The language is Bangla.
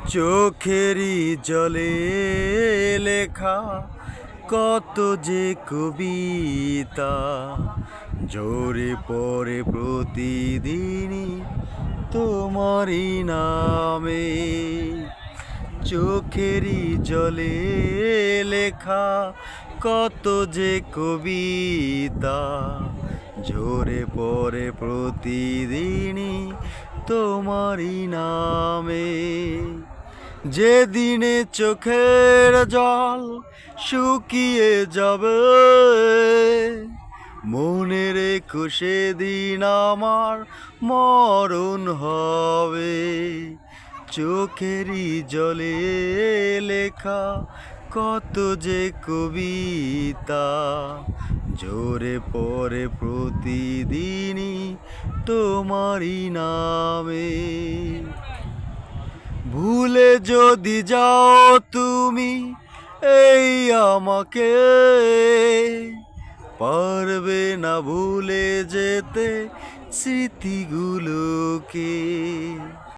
চোখেরই জলে লেখা কত যে কবিতা ঝরে পড়ে প্রতিদিনই তোমারই নামে। চোখেরই জলে লেখা কত যে কবিতা ঝরে পড়ে প্রতিদিনই তোমারই নামে। যেদিনে চোখের জল শুকিয়ে যাবে মনে রেখো সেদিন আমার মরণ হবে। চোখেরই জলে লেখা কত যে কবিতা ঝরে পড়ে প্রতিদিনই তোমারই নামে। ভুলে যদি যাও তুমি এই আমাকে, পারবে না ভুলে যেতে স্মৃতিগুলোকে।